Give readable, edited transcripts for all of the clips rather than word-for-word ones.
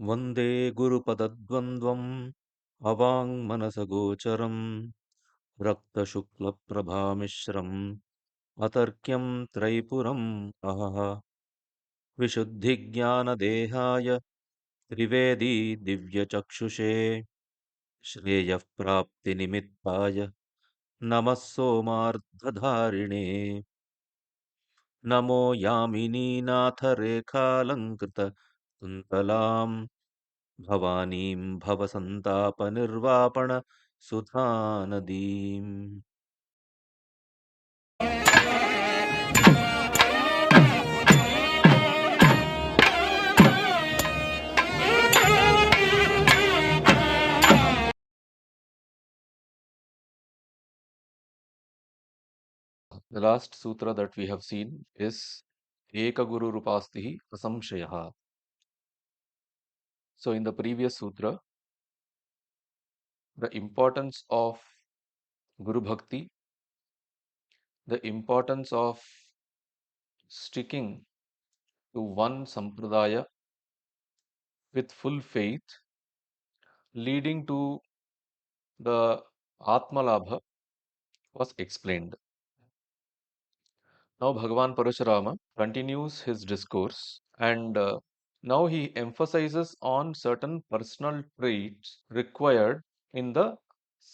वन्दे गुरुपदद्वन्द्वम् अवाङ्मनसगोचरम् रक्तशुक्लप्रभामिश्रम् अतर्क्यं त्रैपुरम् अहः विशुद्धिज्ञानदेहाय त्रिवेदी दिव्यचक्षुषे श्रेयः प्राप्तिनिमित्ताय नमः सोमार्धधारिणे नमो यामिनीनाथरेखालङ्कृतकुन्तलाम् भवानीं भवसन्तापनिर्वापण सुधानदीम्. The last sutra that we have seen is Eka Guru Rupastihi Asamshayaha. So in the previous sutra, the importance of Guru Bhakti, the importance of sticking to one sampradaya with full faith, leading to the Atmalabha was explained. Now Bhagavan Parashurama continues his discourse and now he emphasizes on certain personal traits required in the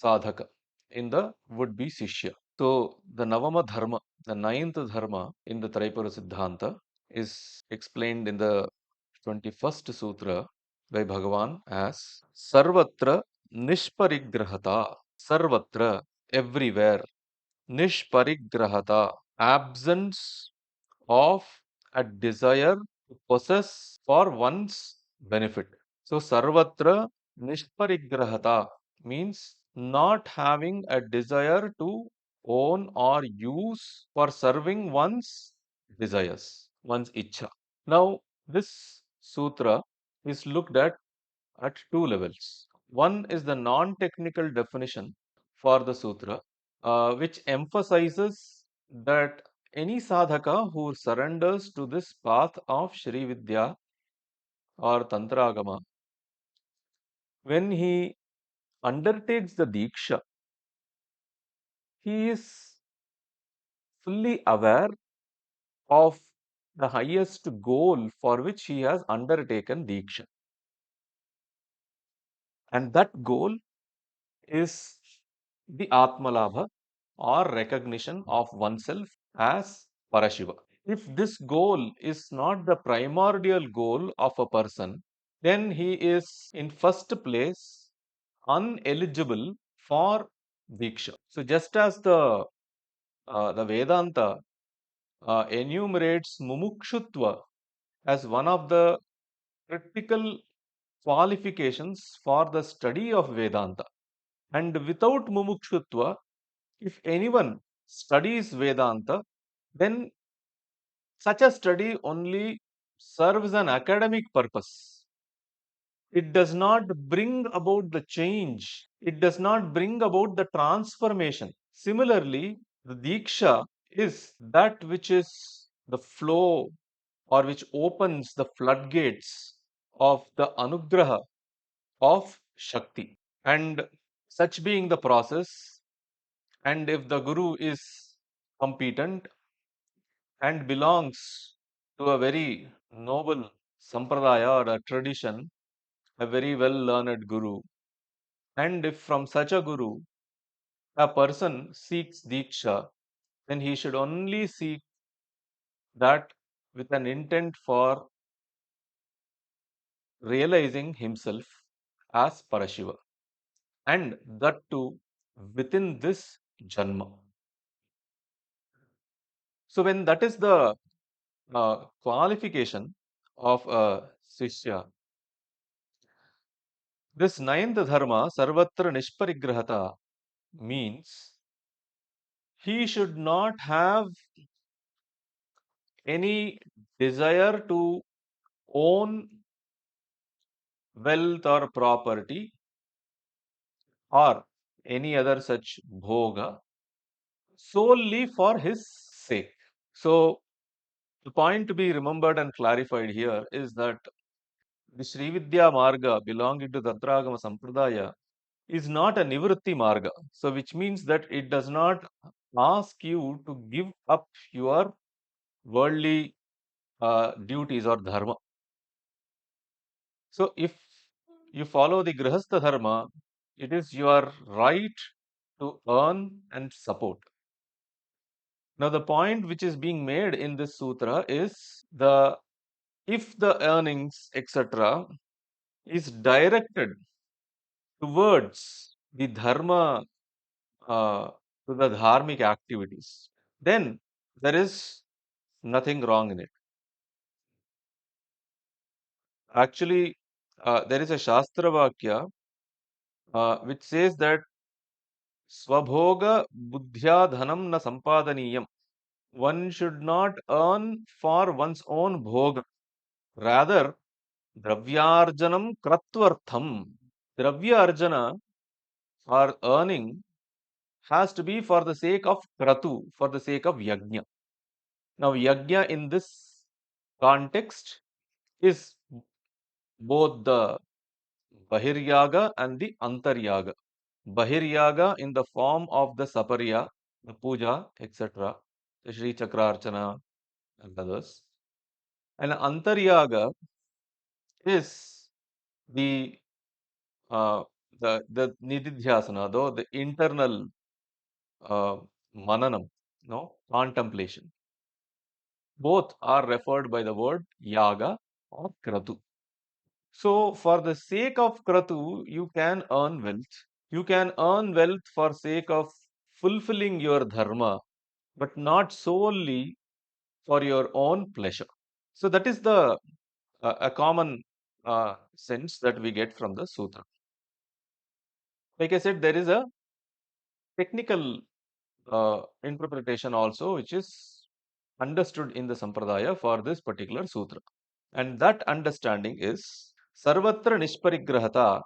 sadhaka, in the would-be Sishya. So the Navama Dharma, the ninth Dharma in the Traipura Siddhanta is explained in the 21st Sutra by Bhagavan as Sarvatra niṣparigrahataḥ. Sarvatra, everywhere. Niṣparigrahataḥ, absence of a desire to possess for one's benefit. So, sarvatra niṣparigrahataḥ means not having a desire to own or use for serving one's desires, one's iccha. Now, this sutra is looked at two levels. One is the non-technical definition for the sutra, which emphasizes that any sadhaka who surrenders to this path of Shri Vidya or Tantra Agama, when he undertakes the Diksha, he is fully aware of the highest goal for which he has undertaken Diksha. And that goal is the Atmalabha or recognition of oneself as Parashiva. If this goal is not the primordial goal of a person, then he is in first place uneligible for Diksha. So just as the Vedanta enumerates mumukshutva as one of the critical qualifications for the study of Vedanta, and without mumukshutva, if anyone studies Vedanta, then such a study only serves an academic purpose. It does not bring about the change. It does not bring about the transformation. Similarly, the Diksha is that which is the flow or which opens the floodgates of the Anugraha of Shakti. And such being the process, and if the Guru is competent and belongs to a very noble sampradaya or a tradition, a very well learned Guru, and if from such a Guru a person seeks Diksha, then he should only seek that with an intent for realizing himself as Parashiva, and that too within this Janma. So, when that is the qualification of a Sishya, this ninth dharma, Sarvatra niṣparigrahataḥ, means he should not have any desire to own wealth or property or any other such bhoga solely for his sake. So, the point to be remembered and clarified here is that the Srividya Marga belonging to Tantra Agama Sampradaya is not a Nivritti Marga. So, which means that it does not ask you to give up your worldly duties or dharma. So, if you follow the Grihastha Dharma, it is your right to earn and support. Now, the point which is being made in this sutra is the if the earnings, etc., is directed towards the dharma, uh, to the dharmic activities, then there is nothing wrong in it. Actually, there is a Shastra Vakya which says that Swabhoga buddhya dhanam na sampadaniyam. One should not earn for one's own bhoga. Rather, dravyarjanam kratvartham. Dravya arjana or earning has to be for the sake of kratu, for the sake of yajna. Now, yajna in this context is both the bahiryaga and the antaryaga. Bahiryaga in the form of the saparya, the puja, etc., the Sri Chakrarchana and others. And antaryaga is the uh, the nididhyasana, though the internal uh, mananam, no contemplation. Both are referred by the word yaga or kratu. So, for the sake of kratu, you can earn wealth. You can earn wealth for sake of fulfilling your dharma, but not solely for your own pleasure. So, that is the a common sense that we get from the sutra. Like I said, there is a technical interpretation also, which is understood in the sampradaya for this particular sutra. And that understanding is sarvatra niṣparigrahataḥ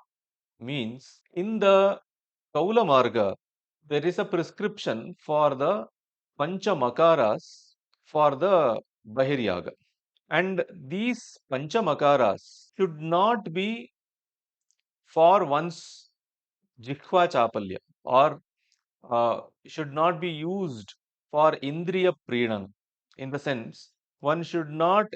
means in the Kaula Marga, there is a prescription for the Panchamakaras for the Bahiryaga. And these Panchamakaras should not be for one's Jikhva Chapalya or should not be used for Indriya Pridana. In the sense, one should not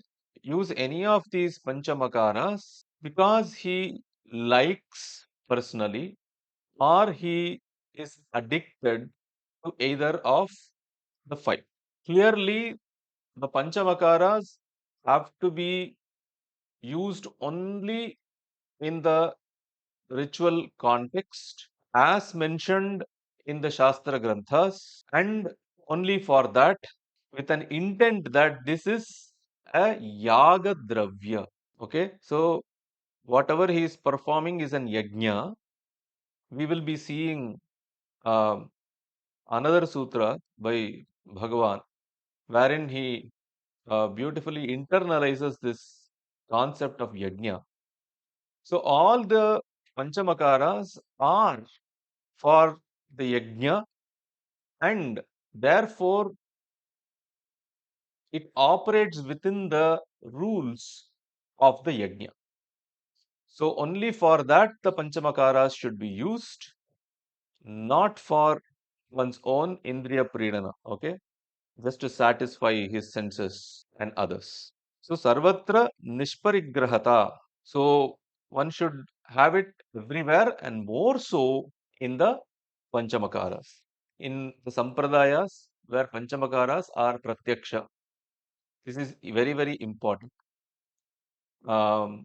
use any of these Panchamakaras because he likes personally or he is addicted to either of the five. Clearly, the Panchamakaras have to be used only in the ritual context as mentioned in the Shastra Granthas, and only for that with an intent that this is a yaga dravya. Okay, so whatever he is performing is an yajna. We will be seeing um, another sutra by Bhagavan, wherein he beautifully internalizes this concept of yajna. So all the Panchamakaras are for the yajna, and therefore it operates within the rules of the yajna. So only for that the Panchamakaras should be used, not for one's own Indriya Pridana. Okay, just to satisfy his senses and others. So, sarvatra niṣparigrahataḥ. So, one should have it everywhere and more so in the Panchamakaras. In the Sampradayas, where Panchamakaras are pratyaksha, this is very, very important. Um,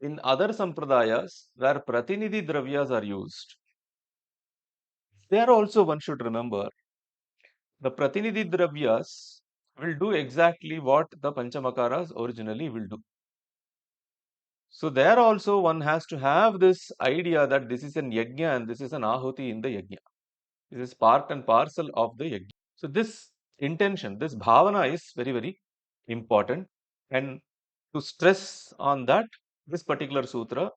in other Sampradayas, where Pratinidhi Dravyas are used, there also one should remember the Pratinidhi Dravyas will do exactly what the Panchamakaras originally will do. So there also one has to have this idea that this is an yajna and this is an ahuti in the yajna. This is part and parcel of the yajna. So this intention, this bhavana is very, very important. And to stress on that, this particular sutra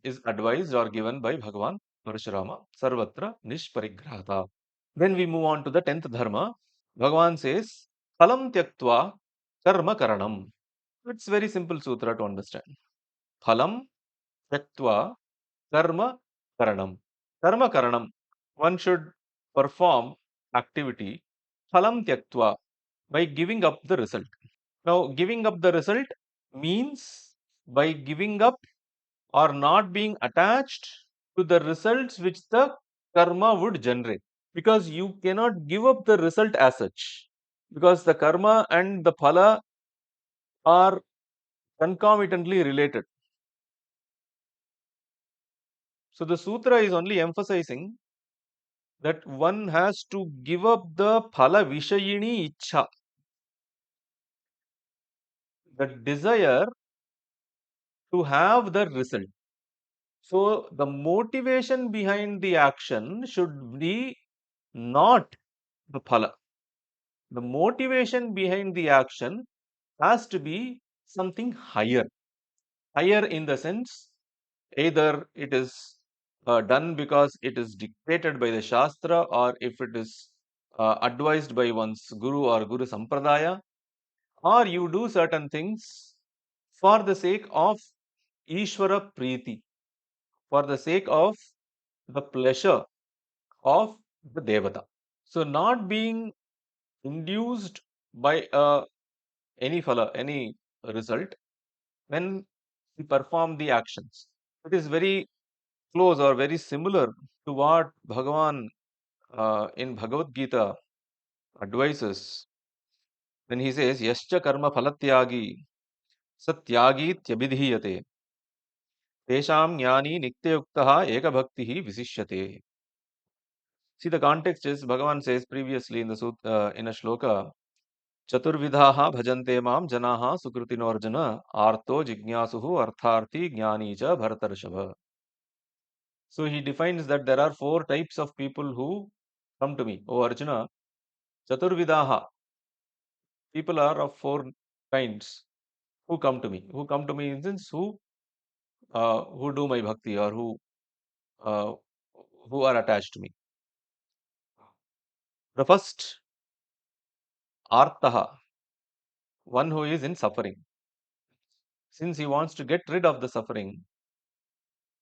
is advised or given by Bhagavan Parashurama, Sarvatra niṣparigrahataḥ. Then we move on to the 10th dharma. Bhagavan says, phalaṃ tyaktvā karma karanam. It's very simple sutra to understand. Phalam tyaktvā karma karanam. Karma karanam. One should perform activity. Phalam tyaktvā, by giving up the result. Now, giving up the result means by giving up or not being attached to the results which the karma would generate. Because you cannot give up the result as such. Because the karma and the phala are concomitantly related. So the sutra is only emphasizing that one has to give up the phala vishayini iccha, the desire to have the result. So the motivation behind the action should be not the phala. The motivation behind the action has to be something higher. Higher in the sense, either it is done because it is dictated by the Shastra, or if it is advised by one's Guru or Guru Sampradaya, or you do certain things for the sake of Ishvara Preeti, for the sake of the pleasure of the Devata. So, not being induced by any phala, any result when we perform the actions. It is very close or very similar to what Bhagavan in Bhagavad Gita advises when he says, Yascha karma phalatyagi satyagi tyabidhiyate tesham jnani nityayuktaha ekabhaktihi visishyate. See, the context is Bhagavan says previously in the in a shloka, Chaturvidhaha bhajante mam janaha sukrutinorjana arto jignasuhu artharthi jnani cha bharatarshabha. So he defines that there are four types of people who come to me. O Arjuna, Chaturvidaha, people are of four kinds who come to me. Who come to me in the sense who do my bhakti, or uh, who are attached to me. The first, Artaha, one who is in suffering. Since he wants to get rid of the suffering,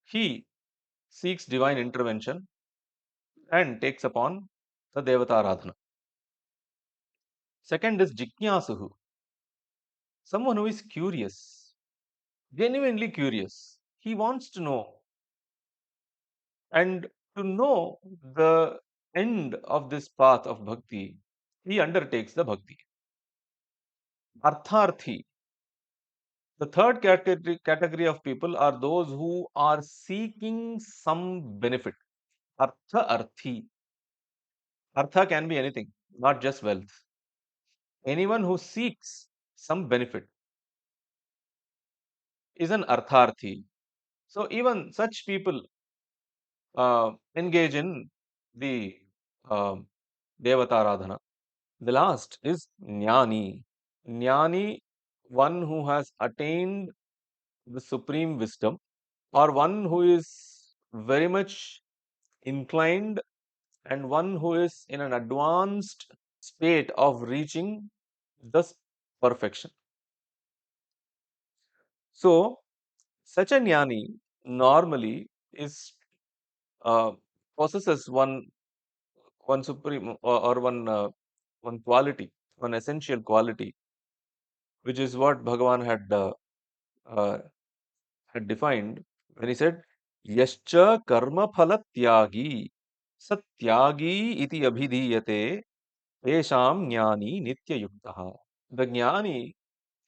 he seeks divine intervention and takes upon the Devata Aradhana. Second is Jignasuhu, someone who is curious, genuinely curious. He wants to know, and to know the end of this path of bhakti, he undertakes the bhakti. Artharthi, the third category of people are those who are seeking some benefit. Artha arthi. Artha can be anything, not just wealth. Anyone who seeks some benefit is an artharthi. So even such people engage in the uh, Devata The last is Jnani. Jnani, one who has attained the supreme wisdom, or one who is very much inclined, and one who is in an advanced state of reaching the perfection. So, such a Jnani normally is uh, possesses one supreme or one quality, one essential quality, which is what Bhagavan uh, had defined when he said, Yascha karma phala tyagi satyagi iti abhidhiyate tesham jnani nitya yuktaha. The jnani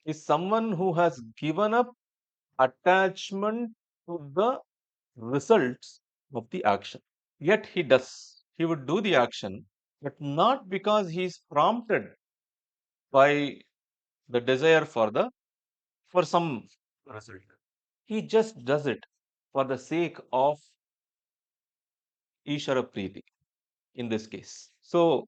is someone who has given up attachment to the results of the action. Yet he would do the action, but not because he is prompted by the desire for some result. He just does it for the sake of Ishara Preeti in this case. So,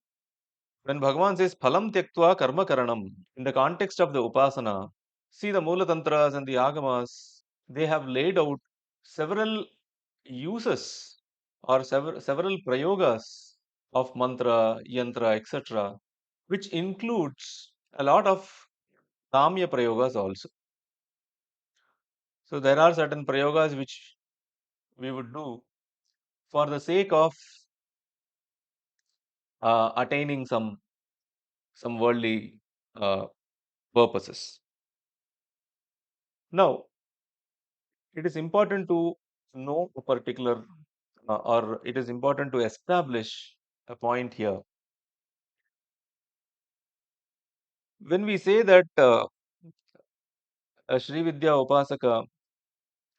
when Bhagavan says phalam tyaktvā karma karanam, in the context of the Upasana, see the Mula Tantras and the Agamas, they have laid out several uses or several prayogas of mantra, yantra, etc., which includes a lot of kamya prayogas also. So there are certain prayogas which we would do for the sake of attaining some worldly uh, purposes. Now, it is important to know a particular, or it is important to establish a point here. When we say that a Sri Vidya Upasaka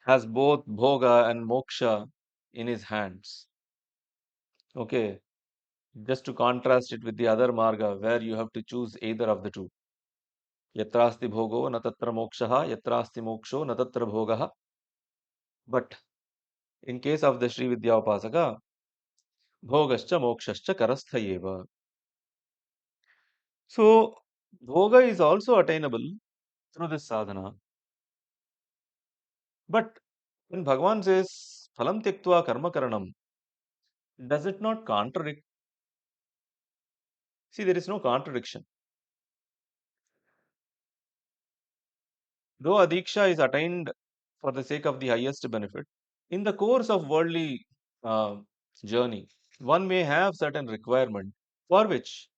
has both bhoga and moksha in his hands, okay, just to contrast it with the other marga where you have to choose either of the two. Yatrasti bhogo na tatra mokshaha, yatrasti moksho na tatra bhogaha. But in case of the Sri Vidya Upasaka, bhogascha mokshascha karasthayeva. So, bhoga is also attainable through this sadhana. But when Bhagavan says phalam tyaktvā karma karanam, does it not contradict? See, there is no contradiction. Though adiksha is attained for the sake of the highest benefit, in the course of worldly uh, journey, one may have certain requirement for which,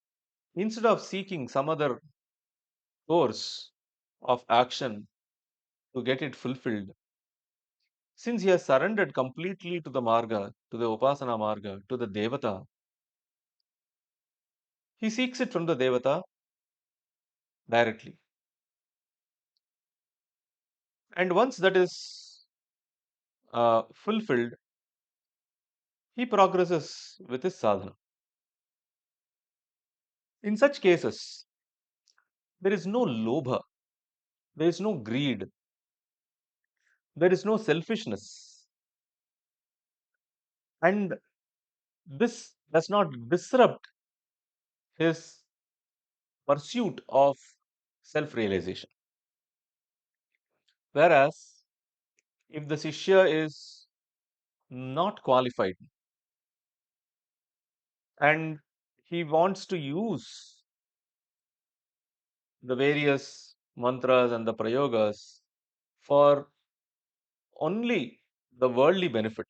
instead of seeking some other course of action to get it fulfilled, since he has surrendered completely to the marga, to the upasana marga, to the devata, he seeks it from the devata directly. And once that is fulfilled, he progresses with his sadhana. In such cases, there is no lobha, there is no greed, there is no selfishness, and this does not disrupt his pursuit of self realization. Whereas, if the Shishya is not qualified and he wants to use the various mantras and the prayogas for only the worldly benefit,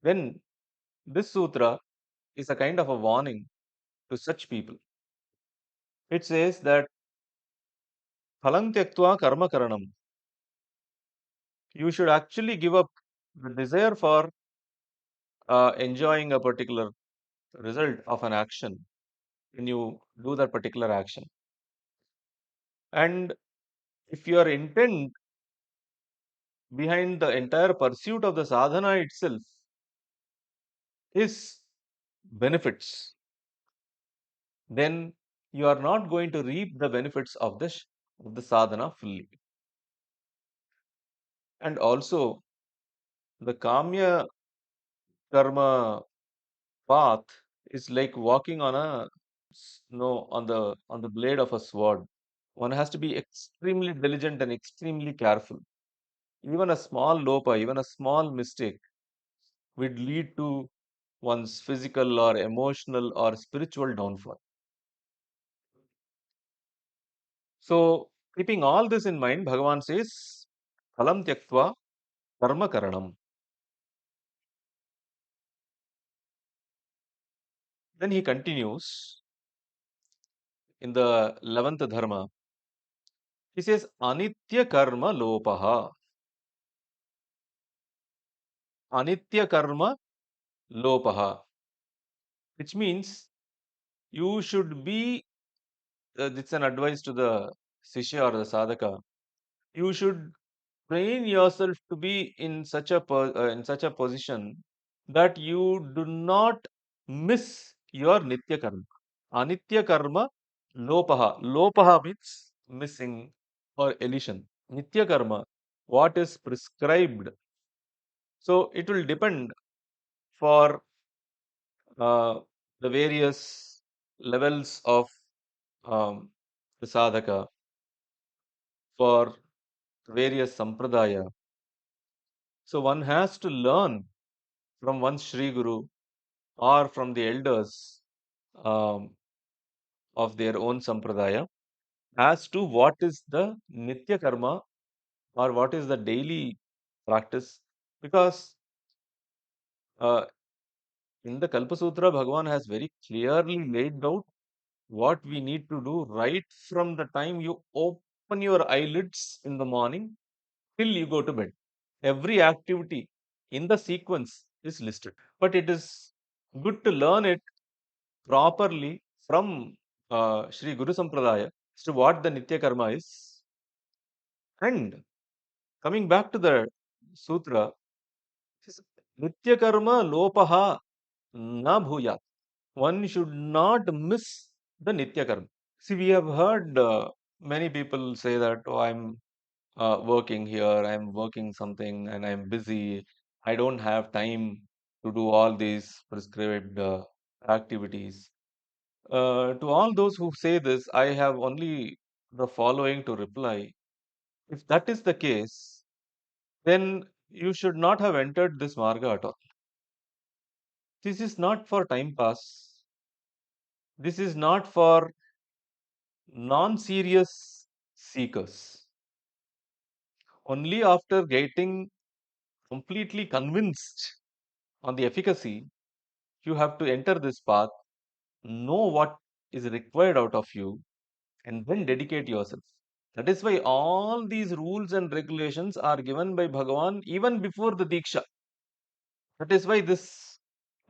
then this sutra is a kind of a warning to such people. It says that phalam tyaktvā karma karanam. You should actually give up the desire for enjoying a particular result of an action when you do that particular action. And if your intent behind the entire pursuit of the sadhana itself is benefits, then you are not going to reap the benefits of of the sadhana fully. And also, the kamya karma path is like walking on a snow on the blade of a sword. One has to be extremely diligent and extremely careful. Even a small lopa, even a small mistake would lead to one's physical or emotional or spiritual downfall. So, keeping all this in mind, Bhagavan says, phalam tyaktva karma karanam. Then he continues in the 11th dharma. He says, anitya karma lopaha. Anitya karma lopaha. Which means you should be, it's an advice to the Sishya or the Sadhaka. You should train yourself to be in in such a position that you do not miss your nitya karma. Anitya karma lopaha. Lopaha means missing or elision. Nitya karma, what is prescribed. So it will depend for uh, the various levels of um, the sadhaka, for various sampradaya. So one has to learn from one Sri Guru or from the elders um, of their own sampradaya as to what is the nitya karma or what is the daily practice? Because uh, in the Kalpa Sutra, Bhagavan has very clearly laid out what we need to do right from the time you open your eyelids in the morning till you go to bed. Every activity in the sequence is listed. But it is good to learn it properly from Sri Guru Sampradaya as to what the Nitya Karma is. And coming back to the sutra, it is Nitya Karma Lopaha Na Bhuyat. One should not miss the Nitya Karma. See, we have heard many people say that, oh, I'm working here, I'm working something, and I'm busy. I don't have time to do all these prescribed activities. To all those who say this, I have only the following to reply. If that is the case, then you should not have entered this marga at all. This is not for time pass. This is not for non-serious seekers. Only after getting completely convinced on the efficacy, you have to enter this path, know what is required out of you, and then dedicate yourself. That is why all these rules and regulations are given by Bhagavan even before the Diksha. That is why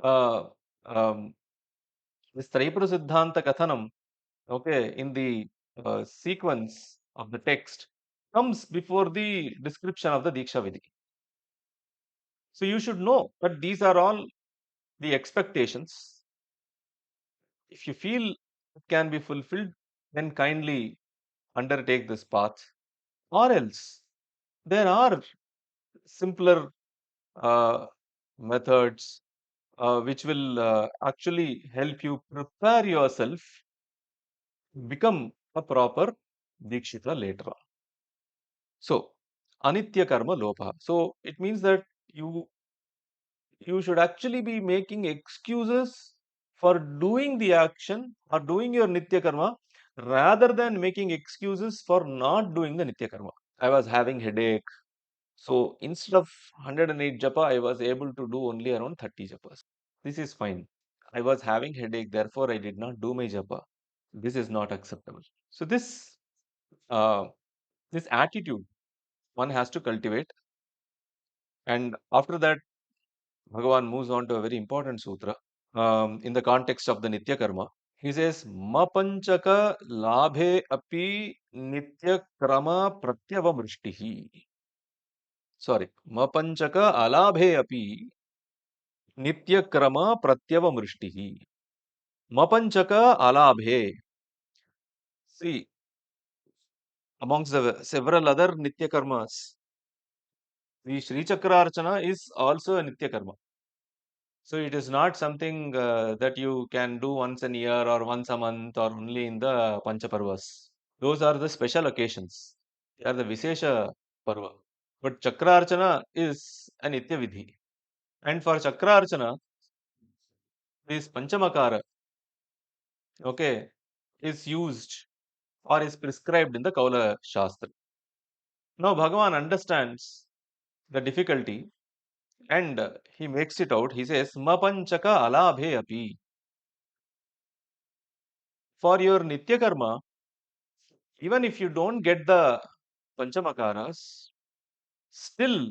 uh, um, this Tripura Siddhanta Kathanam, okay, in the sequence of the text, comes before the description of the Diksha Vidhi. So you should know that these are all the expectations. If you feel it can be fulfilled, then kindly undertake this path. Or else, there are simpler methods which will actually help you prepare yourself to become a proper Dikshita later on. So, Anitya Karma Lopa. So, it means that you you should actually be making excuses for doing the action or doing your Nitya Karma rather than making excuses for not doing the Nitya Karma. I was having headache. So instead of 108 japa, I was able to do only around 30 japas. This is fine. I was having headache, therefore I did not do my japa. This is not acceptable. So uh, this attitude one has to cultivate, and after that, Bhagavan moves on to a very important sutra in the context of the Nitya Karma. He says, Mapanchaka labhe api nitya krama pratyavamrishtihi. Sorry, Mapanchaka alabhe api nitya-krama pratyavamrishtihi. Mapanchaka alabhe. See, amongst the several other nitya karmas, the Sri Chakra Archana is also a nitya karma. So it is not something that you can do once a year or once a month or only in the Panchaparvas. Those are the special occasions. They are the Visesha Parva. But Chakra Archana is a nitya vidhi. And for Chakra Archana, this Panchamakara, okay, is used or is prescribed in the Kaula Shastra. Now Bhagavan understands the difficulty and he makes it out. He says, Mapanchaka alabhe api. For your Nitya Karma, even if you don't get the Panchamakaras, still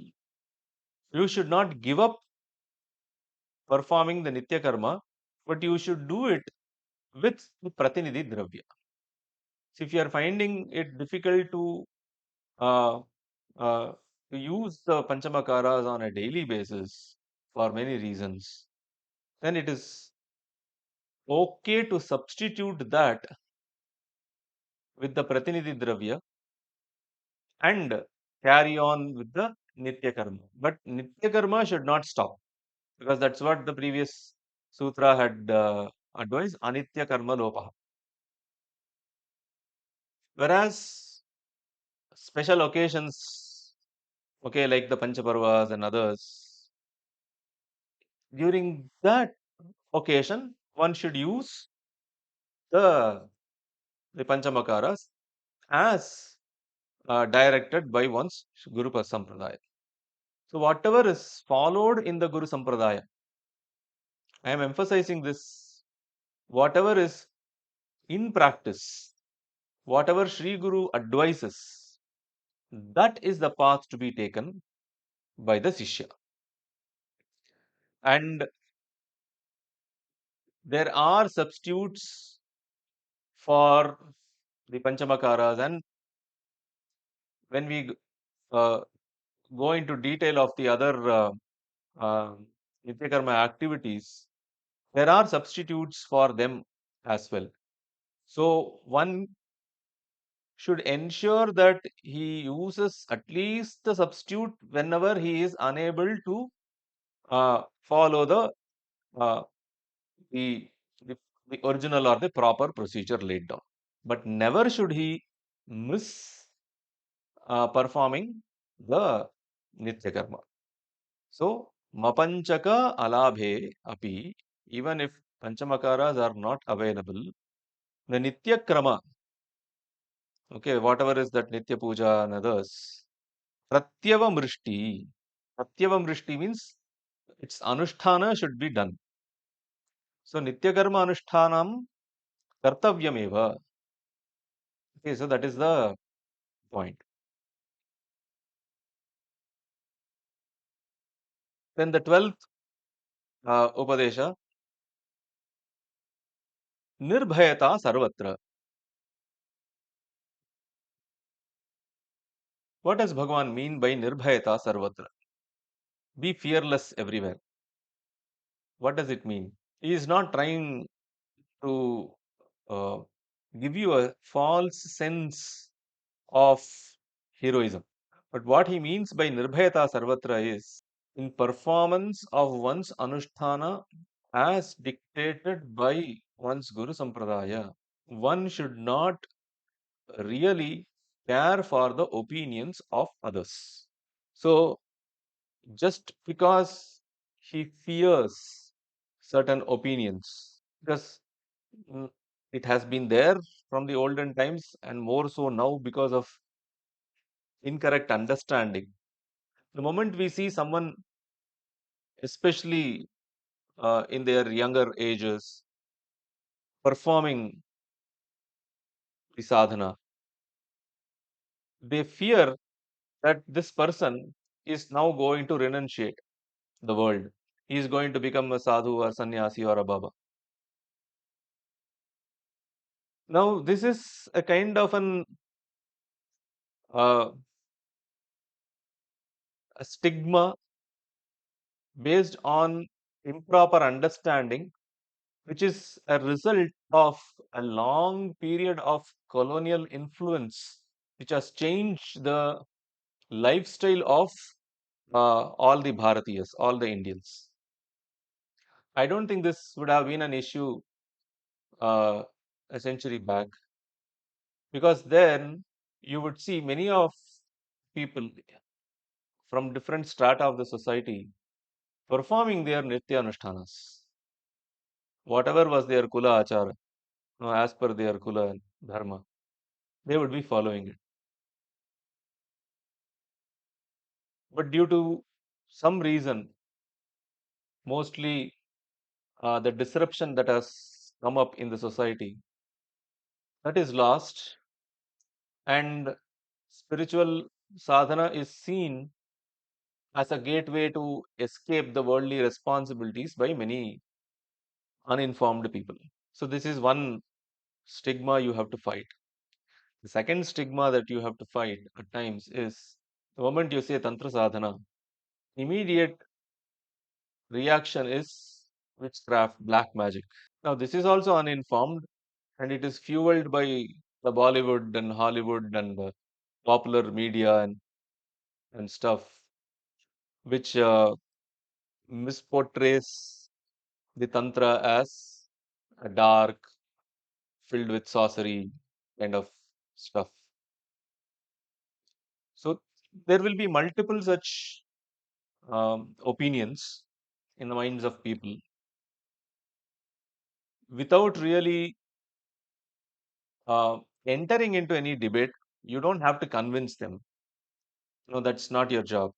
you should not give up performing the Nitya Karma, but you should do it with the Pratinidhi Dravya. So if you are finding it difficult uh, to use the Panchamakaras on a daily basis for many reasons, then it is okay to substitute that with the Pratinidhi Dravya and carry on with the Nitya Karma. But Nitya Karma should not stop because that's what the previous sutra had advised, Anitya Karma Lopaha. Whereas special occasions, okay, like the Panchaparvas and others, during that occasion, one should use the the Panchamakaras as directed by one's Guru Sampradaya. So, whatever is followed in the Guru Sampradaya, I am emphasizing this, whatever is in practice, whatever Sri Guru advises, that is the path to be taken by the Sishya. And there are substitutes for the Panchamakaras, and when we uh, go into detail of the other uh, Nitya Karma activities, there are substitutes for them as well. So one should ensure that he uses at least the substitute whenever he is unable to follow uh, the, the the original or the proper procedure laid down. But never should he miss performing the Nitya Karma. So, mapanchaka alabhe api, even if Panchamakaras are not available, the Nitya Krama, okay, whatever is that Nitya Puja and others, Pratyava Mrishti. Pratyava Mrishti means its Anusthana should be done. So, Nitya Karma Anushtanam Kartavyameva. Okay, so that is the point. Then the 12th Upadesha, Nirbhayata Sarvatra. What does Bhagavan mean by Nirbhayata Sarvatra? Be fearless everywhere. What does it mean? He is not trying to uh, give you a false sense of heroism. But what he means by Nirbhayata Sarvatra is in performance of one's Anusthana as dictated by one's Guru Sampradaya, one should not really care for the opinions of others. So, just because he fears certain opinions, because mm, it has been there from the olden times and more so now because of incorrect understanding. The moment we see someone, especially in their younger ages, performing the sadhana, they fear that this person is now going to renunciate the world. He is going to become a sadhu or sannyasi or a baba. Now, this is a kind of uh, a stigma based on improper understanding, which is a result of a long period of colonial influence, which has changed the lifestyle of all the Bharatiyas, all the Indians. I don't think this would have been an issue uh, a century back, because then you would see many of people from different strata of the society performing their Nitya Anushtanas, whatever was their Kula Achara, as per their Kula and Dharma, they would be following it. But due to some reason, mostly the disruption that has come up in the society, that is lost, and spiritual sadhana is seen as a gateway to escape the worldly responsibilities by many uninformed people. So, this is one stigma you have to fight. The second stigma that you have to fight at times is the moment you say Tantra sadhana, immediate reaction is witchcraft, black magic. Now, this is also uninformed, and it is fueled by the Bollywood and Hollywood and the popular media and stuff, which misportrays the Tantra as a dark, filled with sorcery kind of stuff. So, there will be multiple such opinions in the minds of people without really uh, entering into any debate. You don't have to convince them. No, that's not your job.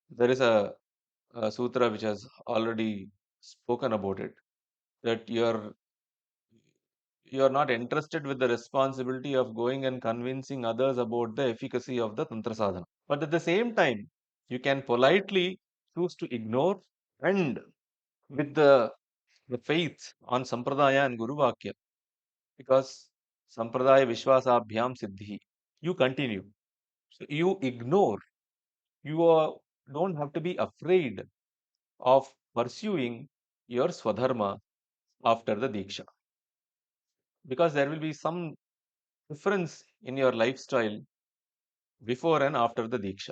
There is a sutra which has already spoken about it, that you are not entrusted with the responsibility of going and convincing others about the efficacy of the tantra sadhana. But at the same time, you can politely choose to ignore, and with the faith on sampradaya and guru vakya, because sampradaya vishwasabhyam siddhi, you continue. So you ignore. You don't have to be afraid of pursuing your swadharma after the diksha, because there will be some difference in your lifestyle before and after the diksha.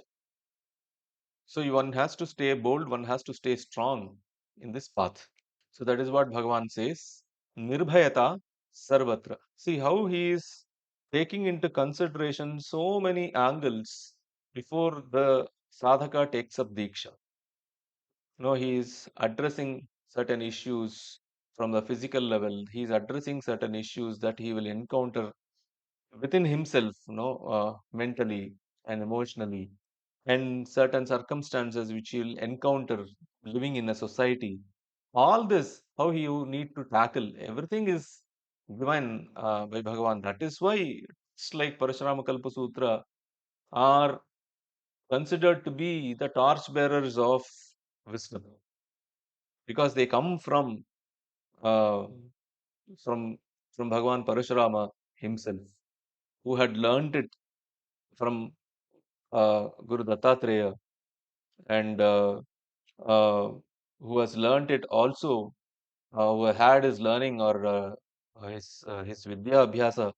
So one has to stay bold, one has to stay strong in this path. So that is what Bhagavan says. Nirbhayata sarvatra. See how he is taking into consideration so many angles before the sadhaka takes up diksha. No, he is addressing certain issues from the physical level. He is addressing certain issues that he will encounter within himself, mentally and emotionally, and certain circumstances which he'll encounter living in a society. All this, how you need to tackle everything, is given by Bhagavan. That is why it's like Parashurama Kalpa Sutra are considered to be the torch bearers of wisdom, because they come uh, from from Bhagavan Parashurama himself, who had learnt it from Guru Dattatreya, and uh, who has learnt it also, who had his learning or his Vidya Abhyasa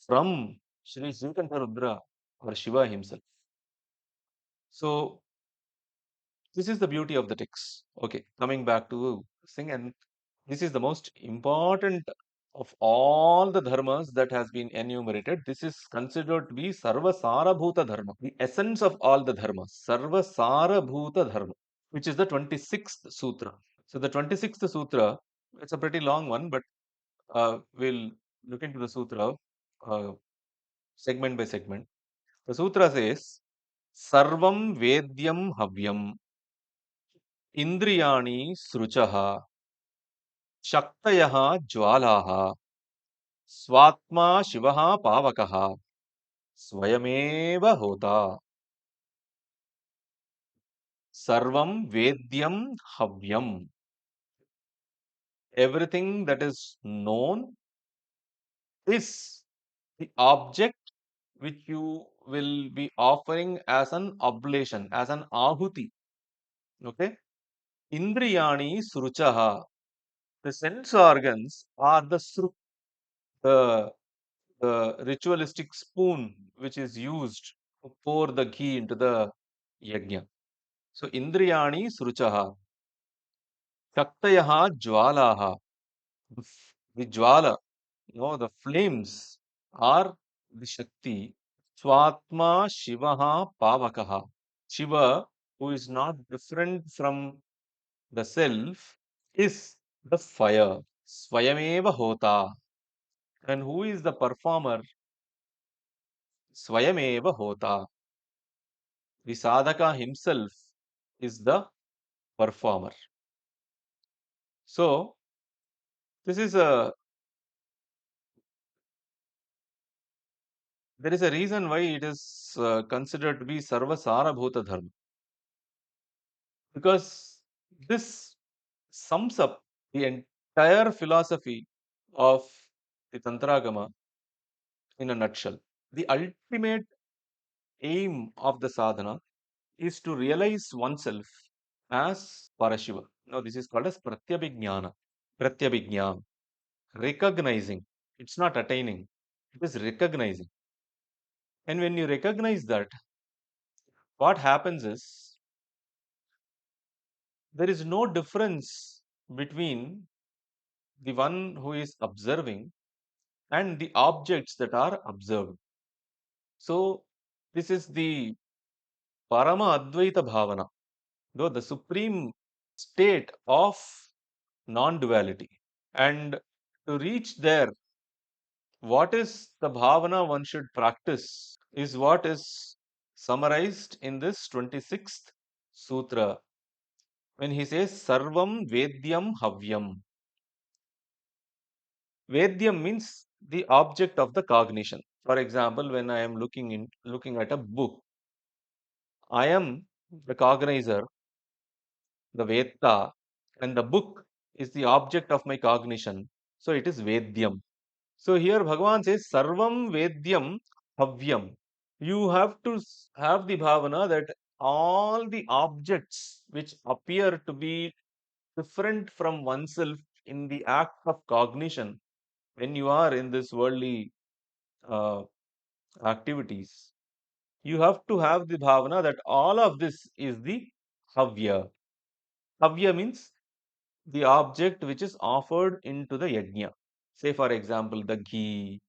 from Sri Srikanta Rudra or Shiva himself. So this is the beauty of the text. Okay, coming back to this thing, and this is the most important of all the dharmas that has been enumerated. This is considered to be Sarvasarabhuta Dharma, the essence of all the dharmas, Sarvasarabhuta Dharma, which is the 26th sutra. So the 26th sutra, it's a pretty long one, but we'll look into the sutra uh, segment by segment. The sutra says, Sarvam Vedyam Havyam Indriyani Sruchaha Shaktayah Jwalaha Swatma Shivaha Pavakaha Swayameva Hota. Sarvam Vedyam Havyam. Everything that is known is the object which you will be offering as an oblation, as an ahuti. Okay? Indriyani Sruchaha. The sense organs are the, the ritualistic spoon which is used to pour the ghee into the yajna. So, Indriyani Sruchaha. Shaktayaha Jwalaha. The Jwala, the flames are the Shakti. Swatma Shivaha Pavakaha. Shiva, who is not different from the self, is the fire. Swayameva Hota. And who is the performer? Swayameva Hota. The sadhaka himself is the performer. So, this is a there is a reason why it is considered to be Sarvasarabhuta Dharma, because this sums up the entire philosophy of the Tantra Agama in a nutshell. The ultimate aim of the sadhana is to realize oneself as Parashiva. Now, this is called as Pratyabhignana. Pratyabhignan, recognizing. It's not attaining, it is recognizing. And when you recognize that, what happens is there is no difference between the one who is observing and the objects that are observed. So, this is the Parama Advaita Bhavana, though the supreme state of non duality. And to reach there, What is the bhavana one should practice is what is summarized in this 26th sutra when he says Sarvam Vedyam Havyam. Vedyam means the object of the cognition. For example, when I am looking at a book, I am the cognizer, the Veta, and the book is the object of my cognition. So it is Vedyam. So here Bhagavan says Sarvam Vedyam Havyam. You have to have the bhavana that all the objects which appear to be different from oneself in the act of cognition when you are in this worldly uh, activities, you have to have the bhavana that all of this is the havya. Havya means the object which is offered into the yajna. Say, for example, the ghee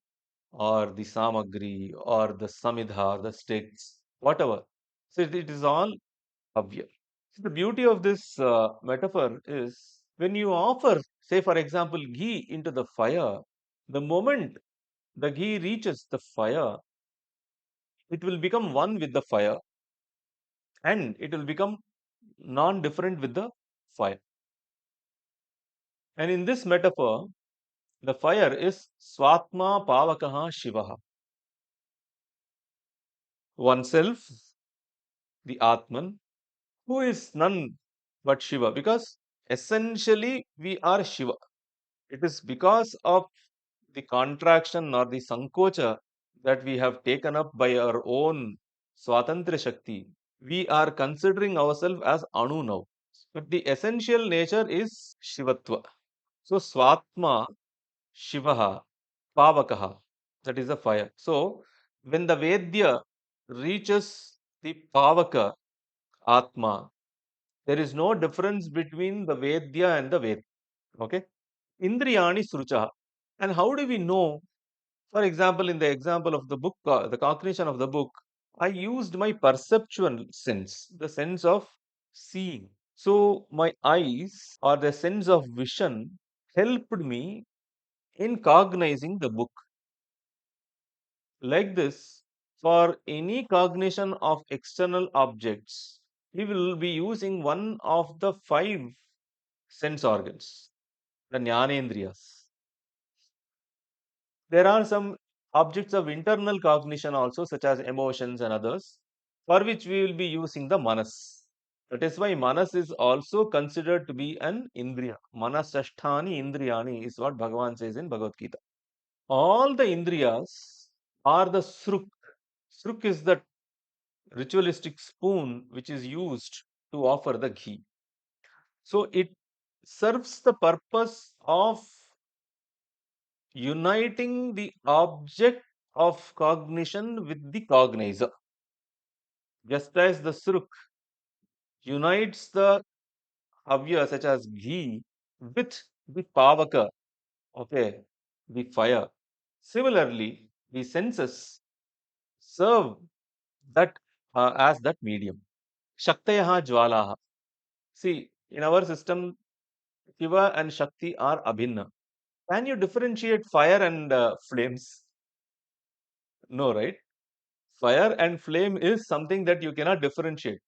or the samagri or the samidha, the sticks, whatever. So it is all havya. So the beauty of this metaphor is when you offer, say, for example, ghee into the fire, the moment the ghee reaches the fire, it will become one with the fire and it will become non-different with the fire. And in this metaphor, the fire is Swatma Pavakaha Shivaha. Oneself, the Atman, who is none but Shiva, because essentially we are Shiva. It is because of the contraction or the sankocha that we have taken up by our own Swatantra Shakti. We are considering ourselves as Anu now. But the essential nature is Shivatva. So Swatma, Shivaha, Pavakaha, that is the fire. So when the Vedya reaches the Pavaka Atma, there is no difference between the Vedya and the Ved. Okay? Indriyani Srucha. And how do we know? For example, in the example of the book, the cognition of the book, I used my perceptual sense, the sense of seeing. So my eyes or the sense of vision helped me in cognizing the book. Like this, for any cognition of external objects, we will be using one of the five sense organs, the jnanendriyas. There are some objects of internal cognition also, such as emotions and others, for which we will be using the manas. That is why manas is also considered to be an indriya. Manasasthani indriyani is what Bhagavan says in Bhagavad Gita. All the indriyas are the sruk. Sruk is the ritualistic spoon which is used to offer the ghee. So it serves the purpose of uniting the object of cognition with the cognizer. Just as the sruk unites the avya such as ghee with the pavaka, okay, the fire. Similarly, the senses serve that as that medium. Shaktayaha jwalaha. See, in our system, Shiva and Shakti are abhinna. Can you differentiate fire and flames? No, right? Fire and flame is something that you cannot differentiate.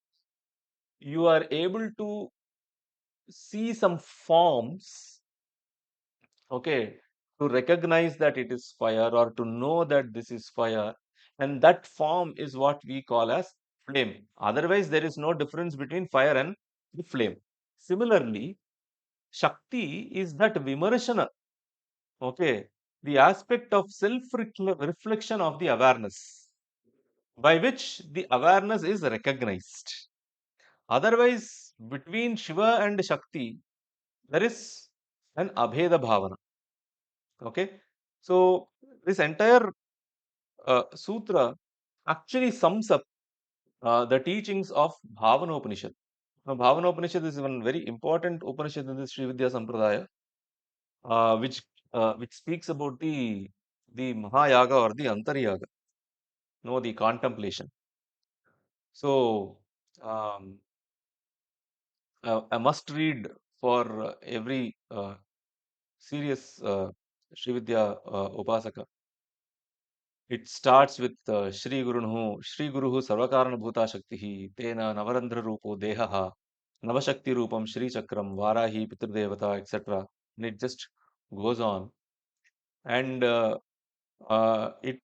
You are able to see some forms, okay, to recognize that it is fire or to know that this is fire. And that form is what we call as flame. Otherwise, there is no difference between fire and the flame. Similarly, Shakti is that vimarshana, okay, the aspect of self reflection of the awareness by which the awareness is recognized. Otherwise, between Shiva and Shakti, there is an Abheda Bhavana. Okay. So, this entire sutra actually sums up the teachings of Bhavana Upanishad. Now, Bhavana Upanishad is one very important Upanishad in the Sri Vidya Sampradaya, which speaks about the Mahayaga or the Antaryaga, no, the contemplation. So, um, a must read for every serious Srividya Upasaka. It starts with Shri Guruhu Sarvakarana Bhuta Shaktihi, Tena Navarandra Rupo Dehaha, Navashakti Rupam Shri Chakram, Varahi Piturdevata, etc. And it just goes on. And uh, it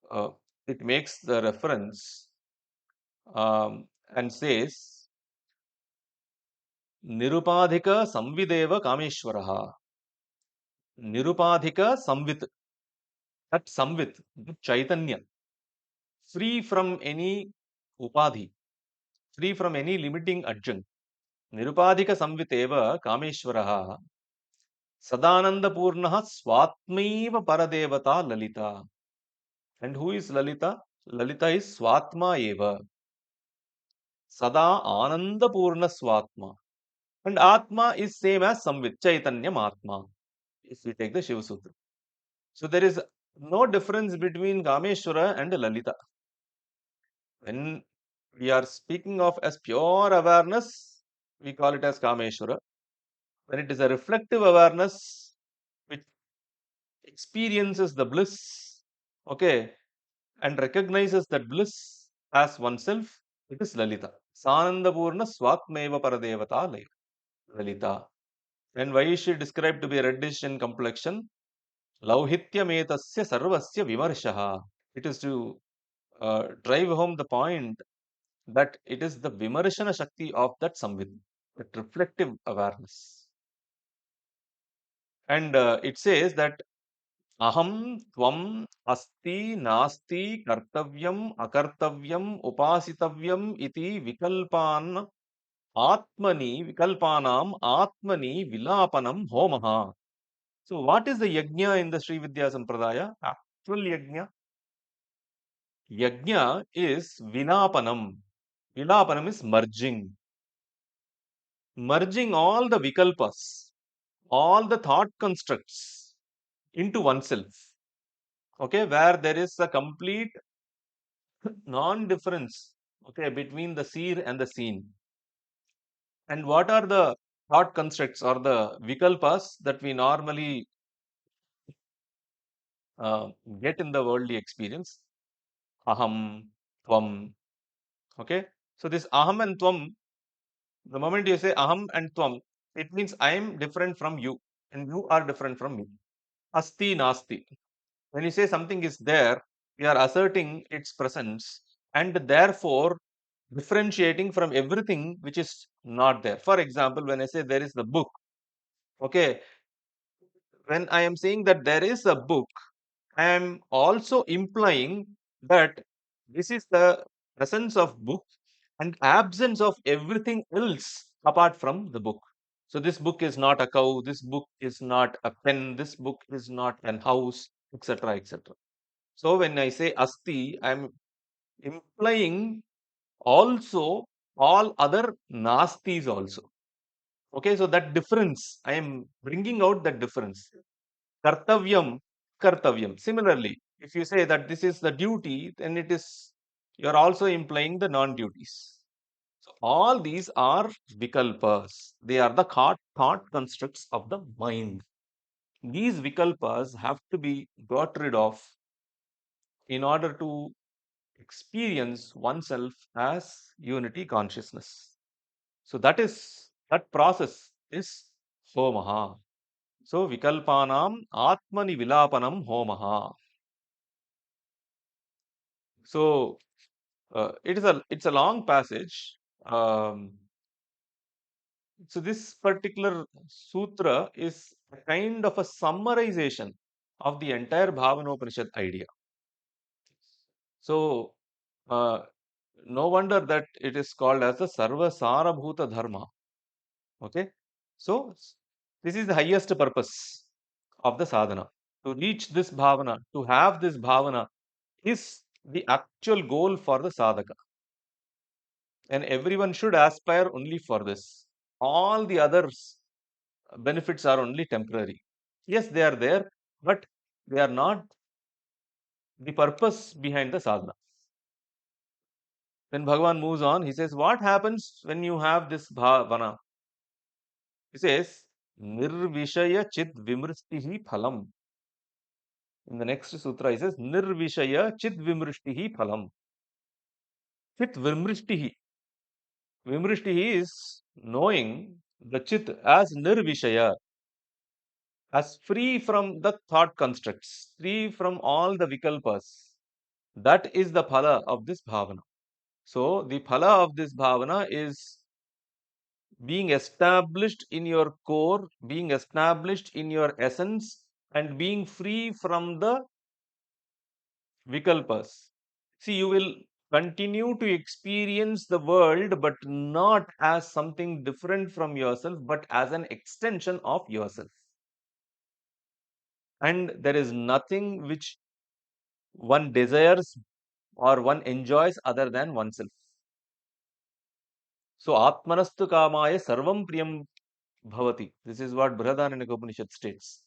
uh, it makes the reference and says Nirupadhika Samvideva Kameshwaraha. Nirupadhika Samvit. That Samvit, that Chaitanya, free from any upadhi, free from any limiting adjunct. Nirupadhika Samviteva Kameshwaraha Sadanandapurnaha Swatmaiva Paradevata Lalita. And who is Lalita? Lalita is Swatma Eva. Sada Anandapurna Swatma. And Atma is same as Samvit, Chaitanyam Atma. If we take the Shiva Sutra. So there is no difference between Kameshwara and Lalita. When we are speaking of as pure awareness, we call it as Kameshwara. When it is a reflective awareness, which experiences the bliss, okay, and recognizes that bliss as oneself, it is Lalita. Sanandapurna Swatmeva Paradevata Lalita. And why is she described to be reddish in complexion? Lauhityametasya sarvasya vimarshaha. It is to drive home the point that it is the vimarshana shakti of that samvit, that reflective awareness. And it says that aham-twam, asti-nasti, kartavyam, akartavyam, upasitavyam iti vikalpanam atmani vilapanam homaha. So what is the yajna in the Sri Vidya Sampradaya? Actual yajna. Yajna is vinapanam. Vilapanam is merging. Merging all the vikalpas, all the thought constructs into oneself. Okay, where there is a complete non-difference, okay, between the seer and the seen. And what are the thought constructs or the vikalpas that we normally uh, get in the worldly experience? Aham, tvam. Okay, so this aham and tvam, the moment you say aham and tvam, it means I am different from you and you are different from me. Asti-nasti. When you say something is there, we are asserting its presence and therefore differentiating from everything which is not there. For example, when I say there is the book, okay, when I am saying that there is a book, I am also implying that this is the presence of book and absence of everything else apart from the book. So this book is not a cow, this book is not a pen, this book is not an house, etc., etc. So when I say asti, I am implying also all other nastis also. Okay, so that difference, I am bringing out that difference. Kartavyam, kartavyam. Similarly, if you say that this is the duty, then it is, you are also implying the non-duties. So all these are vikalpas. They are the thought constructs of the mind. These vikalpas have to be got rid of in order to experience oneself as unity consciousness. So that process is homaha. So vikalpanam atmani vilapanam homaha. So it's a long passage. Um, so this particular sutra is a kind of a summarization of the entire Bhavanopanishad idea. So uh, no wonder that it is called as the Sarvasarabhuta Dharma. Okay, so this is the highest purpose of the sadhana. To reach this bhavana, to have this bhavana is the actual goal for the sadhaka. And everyone should aspire only for this. All the others benefits are only temporary. Yes, they are there, but they are not the purpose behind the sadhana. When Bhagavan moves on, he says, what happens when you have this bhavana? He says, Nirvisaya chit vimristihi phalam. In the next sutra, he says, Nirvisaya chit vimrishtihi phalam. Chit vimrishtihi. Vimrishtihi is knowing the chit as nirvishaya, as free from the thought constructs, free from all the vikalpas. That is the phala of this bhavana. So, the phala of this bhavana is being established in your core, being established in your essence, and being free from the vikalpas. See, you will continue to experience the world, but not as something different from yourself, but as an extension of yourself. And there is nothing which one desires or one enjoys other than oneself. So, Atmanastu Kamaya Sarvam Priyam Bhavati. This is what Brihadaranyaka Upanishad states.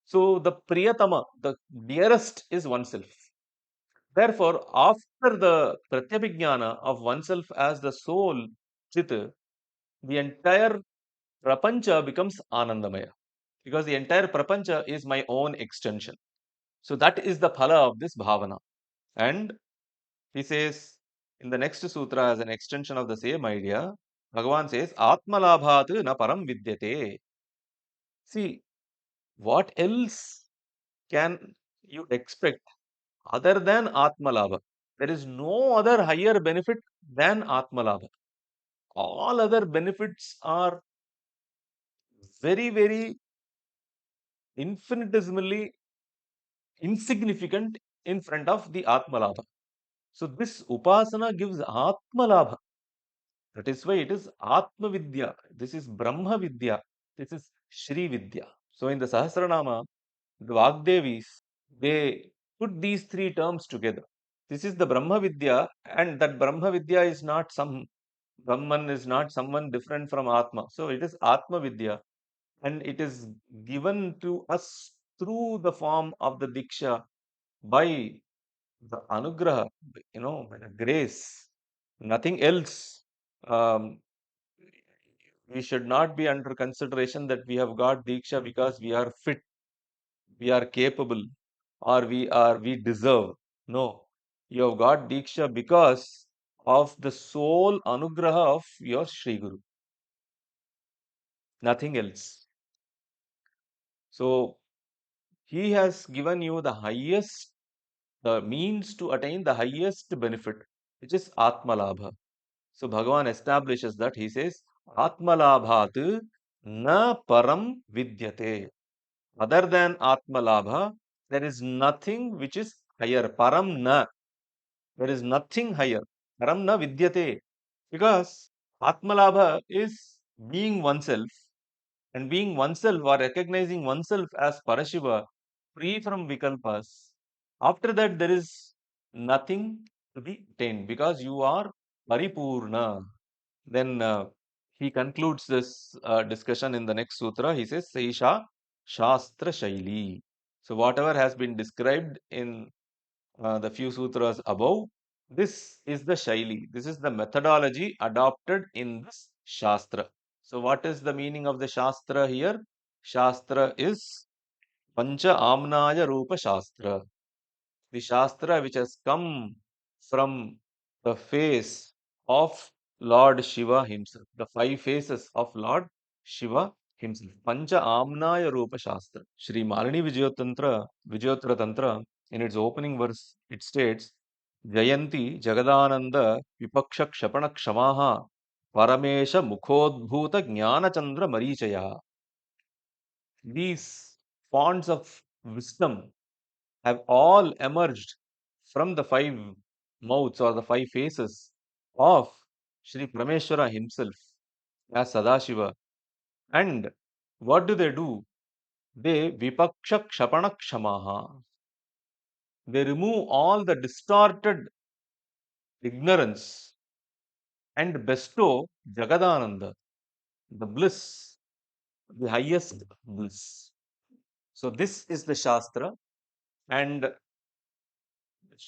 So, the Priyatama, the dearest, is oneself. Therefore, after the Pratyabhignana of oneself as the soul, Chit, the entire Prapancha becomes Anandamaya. Because the entire Prapancha is my own extension. So, that is the phala of this bhavana. And he says in the next sutra, as an extension of the same idea, Bhagavan says, Atmalabhat na param vidyate. See, what else can you expect other than Atmalabha? There is no other higher benefit than Atmalabha. All other benefits are very, very infinitesimally insignificant in front of the Atmalabha. So, this Upasana gives Atmalabha. That is why it is Atma Vidya. This is Brahma Vidya. This is Shri Vidya. So, in the Sahasranama, the Vagdevis, they put these three terms together. This is the Brahma Vidya, and that Brahma Vidya is not some Brahman is not someone different from Atma. So it is Atma Vidya, and it is given to us through the form of the Diksha by the Anugraha, by the grace. Nothing else. Um, we should not be under consideration that we have got Diksha because we are fit, we are capable, or we deserve. No, you have got Diksha because of the sole Anugraha of your Sri Guru. Nothing else. So he has given you the highest, the means to attain the highest benefit, which is Atmalabha. So Bhagavan establishes that. He says, Atmalabhat na param vidyate. Other than Atmalabha, there is nothing which is higher. Param na. There is nothing higher. Param na vidyate. Because Atmalabha is being oneself, and being oneself or recognizing oneself as Parashiva, free from vikalpas. After that, there is nothing to be attained because you are Paripurna. Then he concludes this discussion in the next sutra. He says, Seisha Shastra Shaili. So, whatever has been described in the few sutras above, this is the Shaili. This is the methodology adopted in this Shastra. So, what is the meaning of the Shastra here? Shastra is Panchamakaras Rupa Shastra. The Shastra which has come from the face of Lord Shiva himself, the five faces of Lord Shiva himself. Panchamakaras Rupa Shastra. Shri Malini Vijayottara Tantra, in its opening verse, it states, Jayanti Jagadananda Vipaksha Kshapana Kshamaha Paramesha Mukhodbhuta Jnana Chandra Marichaya. These fonts of wisdom have all emerged from the five mouths or the five faces of Sri Parameshwara himself as Sadashiva. And what do? They vipaksha kshapana kshamaha. They remove all the distorted ignorance and bestow Jagadananda, the bliss, the highest bliss. So this is the Shastra, and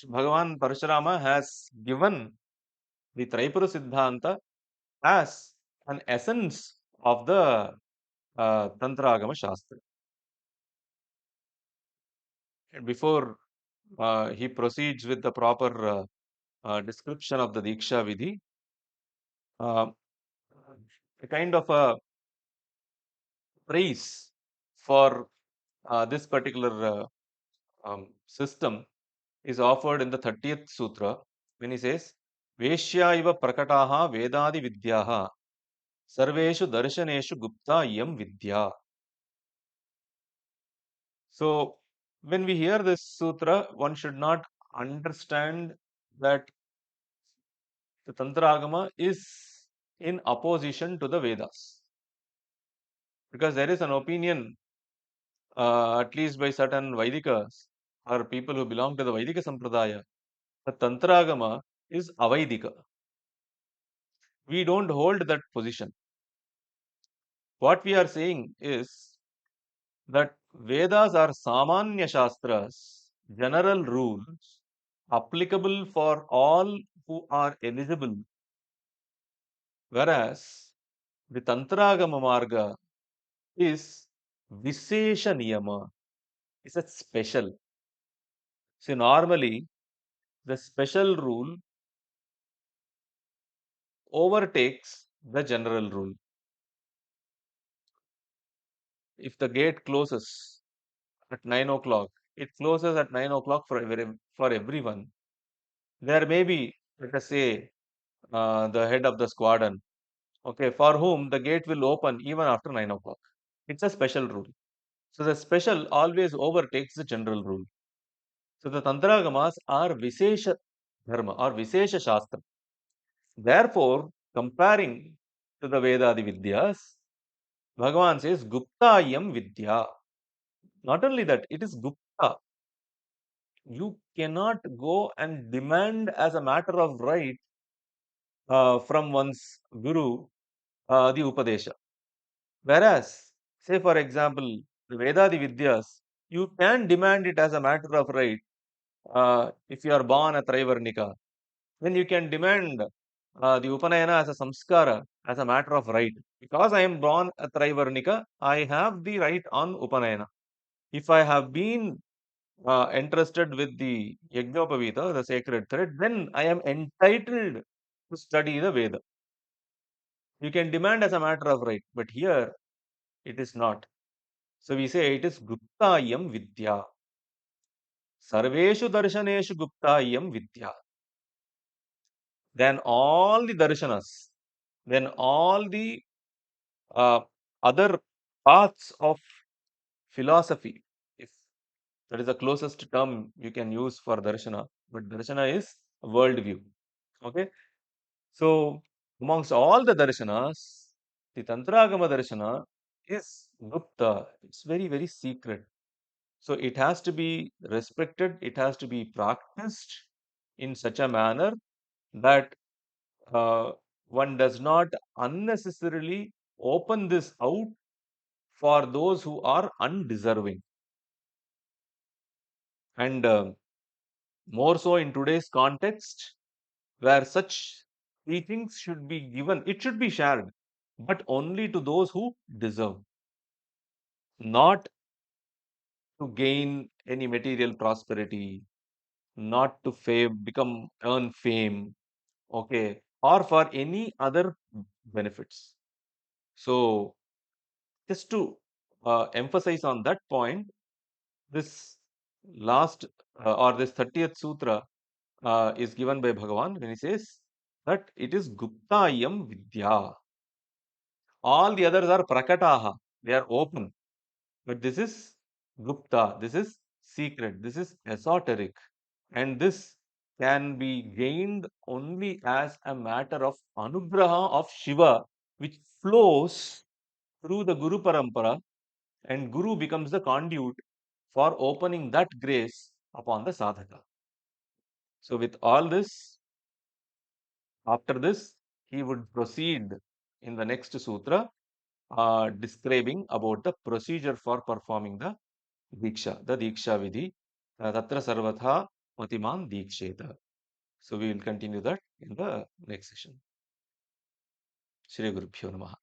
Bhagavan Parashurama has given the Traipura Siddhanta as an essence of the Tantra Agama Shastra. And before he proceeds with the proper description of the Diksha Vidhi, uh, a kind of a praise for this particular system is offered in the 30th Sutra when he says, Veshya iva prakataha vedadi vidyaha sarveshu darshaneshu gupta yam vidya. So, when we hear this sutra, one should not understand that the Tantra Agama is in opposition to the Vedas. Because there is an opinion, at least by certain Vaidikas or people who belong to the Vaidika Sampradaya, the Tantra Agama is Avaidika. We don't hold that position. What we are saying is that Vedas are Samanya Shastras, general rules applicable for all who are eligible, whereas the Tantragama Marga is Visesha Niyama, is a special. So normally the special rule overtakes the general rule. If the gate closes at 9 o'clock, it closes at 9 o'clock for everyone. There may be, let us say, the head of the squadron, okay, for whom the gate will open even after 9 o'clock. It's a special rule. So the special always overtakes the general rule. So the Tantragamas are Visesha Dharma or Visesha Shastra. Therefore, comparing to the Vedadi Vidyas, Bhagavan says Gupta yam Vidya. Not only that, it is Gupta. You cannot go and demand as a matter of right from one's guru the Upadesha. Whereas, say for example, the Vedadi Vidyas, you can demand it as a matter of right. If you are born a Traivarnika, then you can demand the Upanayana as a samskara, as a matter of right. Because I am born a Traivarnika, I have the right on Upanayana. If I have been entrusted with the Yajnopavita, the sacred thread, then I am entitled to study the Veda. You can demand as a matter of right, but here it is not. So we say it is Guptayam Vidya. Sarveshu darshaneshu Guptayam Vidya. Then all the darshanas, then all the uh, other paths of philosophy, if that is the closest term you can use for darshana, but darshana is worldview. Okay, so amongst all the darshanas, the Tantragama darshana is Gupta. It's very, very secret. So it has to be respected, it has to be practiced in such a manner that uh, one does not unnecessarily open this out for those who are undeserving. And more so in today's context, where such teachings should be given, it should be shared, but only to those who deserve, not to gain any material prosperity, not to earn fame, okay, or for any other benefits. So, just to emphasize on that point, this last or this 30th sutra is given by Bhagavan when he says that it is Guptayam Vidya. All the others are Prakataha, they are open. But this is Gupta, this is secret, this is esoteric. And this can be gained only as a matter of anugraha of Shiva, which flows through the Guru Parampara, and Guru becomes the conduit for opening that grace upon the sadhaka. So, with all this, after this, he would proceed in the next sutra describing about the procedure for performing the Diksha Vidhi, Tatra Sarvatha Matiman Diksheta. So we will continue that in the next session. Shri Gurubhyo Namaha.